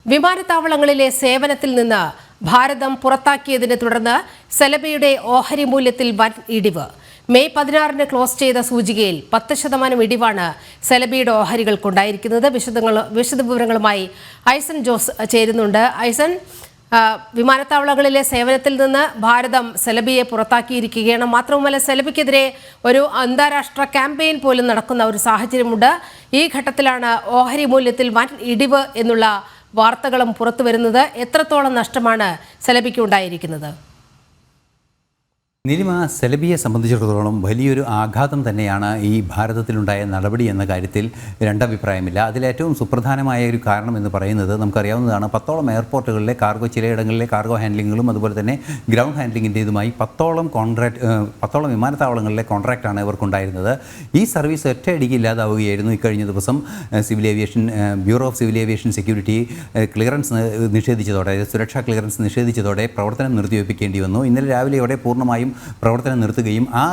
വിമാനത്താവളങ്ങളിലെ സേവനത്തിൽ നിന്ന് ഭാരതം പുറത്താക്കിയതിനെ തുടർന്ന് സെലബിയുടെ ഓഹരി മൂല്യത്തിൽ വൻ ഇടിവ്. മെയ് 16-ന് ക്ലോസ് ചെയ്ത സൂചികയിൽ 10% ഇടിവാണ് സെലബിയുടെ ഓഹരികൾക്കുണ്ടായിരിക്കുന്നത്. വിശദവിവരങ്ങളുമായി ഐസൻ ജോസ് ചേരുന്നുണ്ട്. ഐസൻ, വിമാനത്താവളങ്ങളിലെ സേവനത്തിൽ നിന്ന് ഭാരതം സെലബിയെ പുറത്താക്കിയിരിക്കുകയാണ്. മാത്രവുമല്ല, സെലബിക്കെതിരെ ഒരു അന്താരാഷ്ട്ര ക്യാമ്പയിൻ പോലും നടക്കുന്ന ഒരു സാഹചര്യമുണ്ട്. ഈ ഘട്ടത്തിലാണ് ഓഹരി മൂല്യത്തിൽ വൻ ഇടിവ് എന്നുള്ള വാർത്തകളും പുറത്തു വരുന്നത്. എത്രത്തോളം നഷ്ടമാണ് സെലബിക്ക് ഉണ്ടായിരിക്കുന്നത്? നീലിമ, സെലബിയെ സംബന്ധിച്ചിടത്തോളം വലിയൊരു ആഘാതം തന്നെയാണ് ഈ ഭാരതത്തിലുണ്ടായ നടപടി എന്ന കാര്യത്തിൽ രണ്ടഭിപ്രായമില്ല. അതിലേറ്റവും സുപ്രധാനമായ ഒരു കാരണം എന്ന് പറയുന്നത് നമുക്കറിയാവുന്നതാണ്. 10ഓളം എയർപോർട്ടുകളിലെ കാർഗോ, ചിലയിടങ്ങളിലെ കാർഗോ ഹാൻഡ്ലിങ്ങുകളും അതുപോലെ തന്നെ ഗ്രൗണ്ട് ഹാൻഡ്ലിങ്ങിൻ്റേതുമായി 10ഓളം വിമാനത്താവളങ്ങളിലെ കോൺട്രാക്റ്റാണ് ഇവർക്കുണ്ടായിരുന്നത്. ഈ സർവീസ് ഒറ്റയടിക്ക് ഇല്ലാതാവുകയായിരുന്നു. ഇക്കഴിഞ്ഞ ദിവസം civil aviation bureau of civil aviation security clearance നിഷേധിച്ചതോടെ, സുരക്ഷാ ക്ലിയറൻസ് നിഷേധിച്ചതോടെ പ്രവർത്തനം നിർത്തിവെപ്പിക്കേണ്ടി വന്നു. ഇന്നലെ രാവിലെയോടെ പൂർണ്ണമായും പ്രവർത്തനം നിർത്തുകയും ആ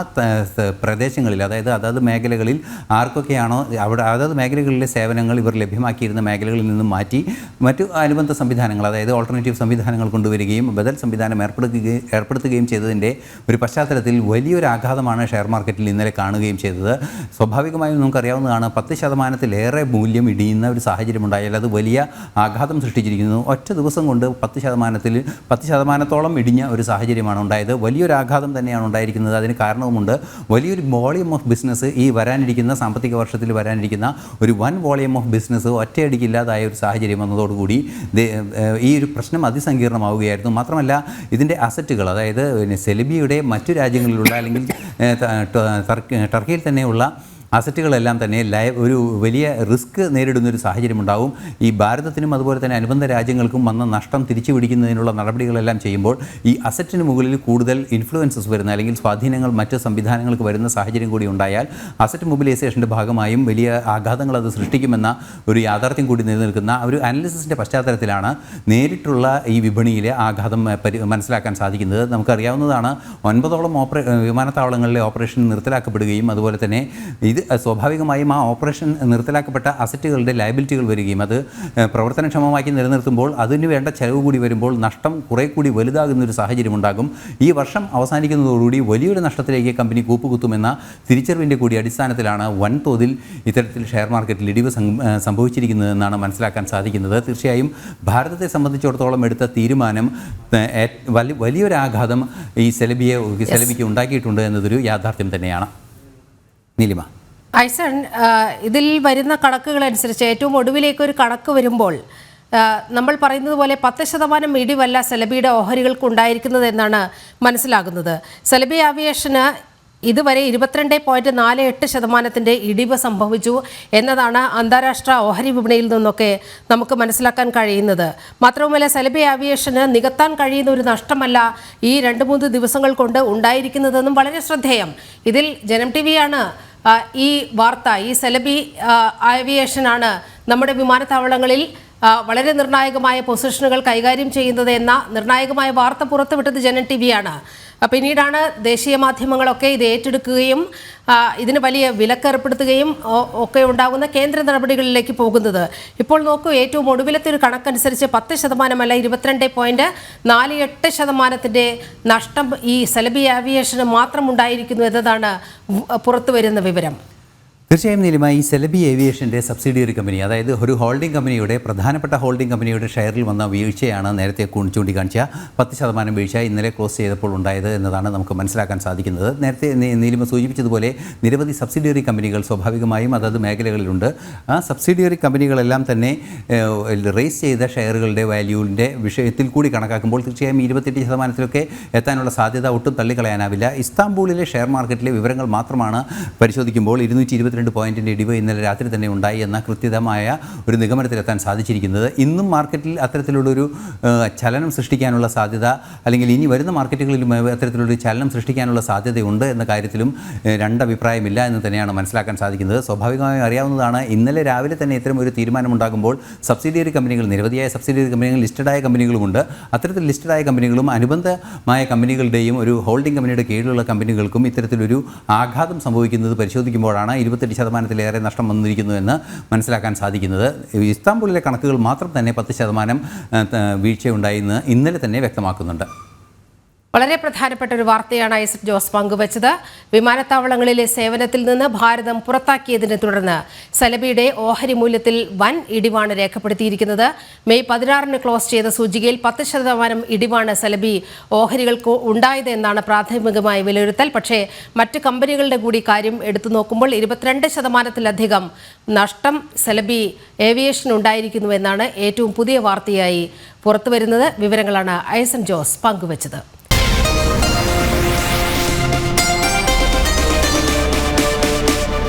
പ്രദേശങ്ങളിൽ, അതായത് അതത് മേഖലകളിൽ ആർക്കൊക്കെയാണോ അവിടെ അതത് മേഖലകളിലെ സേവനങ്ങൾ ഇവർ ലഭ്യമാക്കിയിരുന്ന മേഖലകളിൽ നിന്നും മാറ്റി മറ്റു അനുബന്ധ സംവിധാനങ്ങൾ, അതായത് ഓൾട്ടർനേറ്റീവ് സംവിധാനങ്ങൾ കൊണ്ടുവരികയും ബദൽ സംവിധാനം ഏർപ്പെടുത്തുകയും ചെയ്തതിൻ്റെ ഒരു പശ്ചാത്തലത്തിൽ വലിയൊരു ആഘാതമാണ് ഷെയർ മാർക്കറ്റിൽ ഇന്നലെ കാണുകയും ചെയ്തത്. സ്വാഭാവികമായും നമുക്കറിയാവുന്നതാണ്, 10%-ലേറെ മൂല്യം ഇടിയുന്ന ഒരു സാഹചര്യം ഉണ്ടായാൽ അത് വലിയ ആഘാതം സൃഷ്ടിച്ചിരിക്കുന്നു. ഒറ്റ ദിവസം കൊണ്ട് 10%-ഓളം ഇടിഞ്ഞ ഒരു സാഹചര്യമാണ് ഉണ്ടായത്. വലിയൊരു ആഘാതം തന്നെയാണ് ഉണ്ടായിരിക്കുന്നത്. അതിന് കാരണവുമുണ്ട്. വലിയൊരു വോളിയം ഓഫ് ബിസിനസ് ഈ വരാനിരിക്കുന്ന സാമ്പത്തിക വർഷത്തിൽ വരാനിരിക്കുന്ന ഒരു വൻ വോളിയം ഓഫ് ബിസിനസ് ഒറ്റയടിക്ക് ഇല്ലാതായ ഒരു സാഹചര്യം വന്നതോടുകൂടി ഈ ഒരു പ്രശ്നം അതിസങ്കീർണമാവുകയായിരുന്നു. മാത്രമല്ല, ഇതിൻ്റെ അസറ്റുകൾ, അതായത് സെലബിയുടെ മറ്റു രാജ്യങ്ങളിലുള്ള അല്ലെങ്കിൽ ടർക്കിയിൽ തന്നെയുള്ള അസറ്റുകളെല്ലാം തന്നെ ഒരു വലിയ റിസ്ക് നേരിടുന്നൊരു സാഹചര്യമുണ്ടാവും. ഈ ഭാരതത്തിനും അതുപോലെ തന്നെ അനുബന്ധ രാജ്യങ്ങൾക്കും വന്ന നഷ്ടം തിരിച്ചു പിടിക്കുന്നതിനുള്ള നടപടികളെല്ലാം ചെയ്യുമ്പോൾ ഈ അസറ്റിന് മുകളിൽ കൂടുതൽ ഇൻഫ്ലുവൻസസ് വരുന്ന, അല്ലെങ്കിൽ സ്വാധീനങ്ങൾ മറ്റ് സംവിധാനങ്ങൾക്ക് വരുന്ന സാഹചര്യം കൂടി ഉണ്ടായാൽ അസറ്റ് മൊബിലൈസേഷൻ്റെ ഭാഗമായും വലിയ ആഘാതങ്ങൾ അത് സൃഷ്ടിക്കുമെന്ന ഒരു യാഥാർത്ഥ്യം കൂടി നിലനിൽക്കുന്ന ഒരു അനാലിസിസിൻ്റെ പശ്ചാത്തലത്തിലാണ് നേരിട്ടുള്ള ഈ വിപണിയിലെ ആഘാതം മനസ്സിലാക്കാൻ സാധിക്കുന്നത്. നമുക്കറിയാവുന്നതാണ്, 9ഓളം വിമാനത്താവളങ്ങളിലെ ഓപ്പറേഷൻ നിർത്തലാക്കപ്പെടുകയും അതുപോലെ തന്നെ ഇത് സ്വാഭാവികമായും ആ ഓപ്പറേഷൻ നിർത്തലാക്കപ്പെട്ട അസറ്റുകളുടെ ലയബിലിറ്റികൾ വരികയും അത് പ്രവർത്തനക്ഷമമാക്കി നിലനിർത്തുമ്പോൾ അതിന് വേണ്ട ചെലവ് കൂടി വരുമ്പോൾ നഷ്ടം കുറേ കൂടി വലുതാകുന്നൊരു സാഹചര്യമുണ്ടാകും. ഈ വർഷം അവസാനിക്കുന്നതോടുകൂടി വലിയൊരു നഷ്ടത്തിലേക്ക് കമ്പനി കൂപ്പുകുത്തുമെന്ന തിരിച്ചറിവിൻ്റെ കൂടി അടിസ്ഥാനത്തിലാണ് വൻതോതിൽ ഇത്തരത്തിൽ ഷെയർ മാർക്കറ്റിൽ ഇടിവ് സംഭവിച്ചിരിക്കുന്നതെന്നാണ് മനസ്സിലാക്കാൻ സാധിക്കുന്നത്. തീർച്ചയായും ഭാരതത്തെ സംബന്ധിച്ചിടത്തോളം എടുത്ത തീരുമാനം വലിയൊരാഘാതം ഈ സെലബിക്ക് ഉണ്ടാക്കിയിട്ടുണ്ട് എന്നതൊരു യാഥാർത്ഥ്യം തന്നെയാണ്. നീലിമ, ഐസൺ, ഇതിൽ വരുന്ന കണക്കുകളനുസരിച്ച് ഏറ്റവും ഒടുവിലേക്കൊരു കണക്ക് വരുമ്പോൾ നമ്മൾ പറയുന്നത് പോലെ 10% ഇടിവല്ല സെലബിയുടെ ഓഹരികൾക്ക് ഉണ്ടായിരിക്കുന്നത് എന്നാണ് മനസ്സിലാകുന്നത്. സെലബി ആവിയേഷന് ഇതുവരെ 22.48% ഇടിവ് സംഭവിച്ചു എന്നതാണ് അന്താരാഷ്ട്ര ഓഹരി വിപണിയിൽ നിന്നൊക്കെ നമുക്ക് മനസ്സിലാക്കാൻ കഴിയുന്നത്. മാത്രവുമല്ല, സെലബി ആവിയേഷന് നികത്താൻ കഴിയുന്ന ഒരു നഷ്ടമല്ല ഈ 2-3 ദിവസങ്ങൾ കൊണ്ട് ഉണ്ടായിരിക്കുന്നതെന്നും വളരെ ശ്രദ്ധേയം. ഇതിൽ ജനം ടിവിയാണ് ഈ വാർത്ത, ഈ സെലബി ആവിയേഷനാണ് നമ്മുടെ വിമാനത്താവളങ്ങളിൽ വളരെ നിർണായകമായ പൊസിഷനുകൾ കൈകാര്യം ചെയ്യുന്നത് എന്ന നിർണായകമായ വാർത്ത പുറത്തുവിട്ടത് ജനം ടിവിയാണ്. പിന്നീടാണ് ദേശീയ മാധ്യമങ്ങളൊക്കെ ഇത് ഏറ്റെടുക്കുകയും ഇതിന് വലിയ വിലക്കേർപ്പെടുത്തുകയും ഒക്കെ ഉണ്ടാകുന്ന കേന്ദ്ര നടപടികളിലേക്ക് പോകുന്നത്. ഇപ്പോൾ നോക്കൂ, ഏറ്റവും ഒടുവിലത്തെ ഒരു കണക്കനുസരിച്ച് 10%, 22.48% നഷ്ടം ഈ സെലബി ആവിയേഷന് മാത്രം ഉണ്ടായിരിക്കുന്നു എന്നതാണ് പുറത്തു വരുന്ന വിവരം. തീർച്ചയായും നീലിമ, ഈ സെലബി ഏവിയേഷൻ്റെ സബ്സിഡിയറി കമ്പനി, അതായത് ഒരു ഹോൾഡിംഗ് കമ്പനിയുടെ, പ്രധാനപ്പെട്ട ഹോൾഡിംഗ് കമ്പനിയുടെ ഷെയറിൽ വന്ന വീഴ്ചയാണ് നേരത്തെ ചൂണ്ടിക്കാണിച്ച 10% വീഴ്ച ഇന്നലെ ക്ലോസ് ചെയ്തപ്പോൾ ഉണ്ടായത് എന്നതാണ് നമുക്ക് മനസ്സിലാക്കാൻ സാധിക്കുന്നത്. നേരത്തെ നീലിമ സൂചിപ്പിച്ചതുപോലെ നിരവധി സബ്സിഡിയറി കമ്പനികൾ സ്വാഭാവികമായും അതത് മേഖലകളിലുണ്ട്. ആ സബ്സിഡിയറി കമ്പനികളെല്ലാം തന്നെ റേസ് ചെയ്ത ഷെയറുകളുടെ വാല്യൂവിൻ്റെ വിഷയത്തിൽ കൂടി കണക്കാക്കുമ്പോൾ തീർച്ചയായും 28%-ലൊക്കെ എത്താനുള്ള സാധ്യത ഒട്ടും തള്ളിക്കളയാനാവില്ല. ഇസ്താംബൂളിലെ ഷെയർ മാർക്കറ്റിലെ വിവരങ്ങൾ മാത്രമാണ് പരിശോധിക്കുമ്പോൾ 222 പോയിന്റിൻ്റെ ഇടിവ് ഇന്നലെ രാത്രി തന്നെ ഉണ്ടായി എന്ന കൃത്യമായ ഒരു നിഗമനത്തിലെത്താൻ സാധിച്ചിരിക്കുന്നത്. ഇന്നും മാർക്കറ്റിൽ അത്തരത്തിലുള്ളൊരു ചലനം സൃഷ്ടിക്കാനുള്ള സാധ്യത, അല്ലെങ്കിൽ ഇനി വരുന്ന മാർക്കറ്റുകളിലും അത്തരത്തിലുള്ളൊരു ചലനം സൃഷ്ടിക്കാനുള്ള സാധ്യതയുണ്ട് എന്ന കാര്യത്തിലും രണ്ടഭിപ്രായമില്ല എന്ന് തന്നെയാണ് മനസ്സിലാക്കാൻ സാധിക്കുന്നത്. സ്വാഭാവികമായും അറിയാവുന്നതാണ്, ഇന്നലെ രാവിലെ തന്നെ ഇത്തരം ഒരു തീരുമാനമുണ്ടാകുമ്പോൾ സബ്സിഡിയറി കമ്പനികൾ, നിരവധിയായ സബ്സിഡിയറി കമ്പനികൾ, ലിസ്റ്റഡായ കമ്പനികളുമുണ്ട്. അത്തരത്തിൽ ലിസ്റ്റഡായ കമ്പനികളും അനുബന്ധമായ കമ്പനികളുടെയും ഒരു ഹോൾഡിംഗ് കമ്പനിയുടെ കീഴിലുള്ള കമ്പനികൾക്കും ഇത്തരത്തിലൊരു ആഘാതം സംഭവിക്കുന്നത് പരിശോധിക്കുമ്പോഴാണ് 28 28% നഷ്ടം വന്നിരിക്കുന്നു എന്ന് മനസ്സിലാക്കാൻ സാധിക്കുന്നത്. ഇസ്താംബുളിലെ കണക്കുകൾ മാത്രം തന്നെ 10% വീഴ്ചയുണ്ടായെന്ന് ഇന്നലെ തന്നെ വ്യക്തമാക്കുന്നുണ്ട്. വളരെ പ്രധാനപ്പെട്ട ഒരു വാർത്തയാണ് ഐസക് ജോസ് പങ്കുവച്ചത്. വിമാനത്താവളങ്ങളിലെ സേവനത്തിൽ നിന്ന് ഭാരതം പുറത്താക്കിയതിനെ തുടർന്ന് സലബിയുടെ ഓഹരി മൂല്യത്തിൽ വൻ ഇടിവാണ് രേഖപ്പെടുത്തിയിരിക്കുന്നത്. മെയ് 16 ക്ലോസ് ചെയ്ത സൂചികയിൽ 10% ഇടിവാണ് സലബി ഓഹരികൾക്ക് ഉണ്ടായത് എന്നാണ് പ്രാഥമികമായ വിലയിരുത്തൽ. പക്ഷേ മറ്റ് കമ്പനികളുടെ കൂടി കാര്യം എടുത്തു നോക്കുമ്പോൾ 22%-ലധികം നഷ്ടം സലബി ഏവിയേഷൻ ഉണ്ടായിരിക്കുന്നു എന്നാണ് ഏറ്റവും പുതിയ വാർത്തയായി പുറത്തുവരുന്നത്. വിവരങ്ങളാണ് ഐസക് ജോസ് പങ്കുവച്ചത്.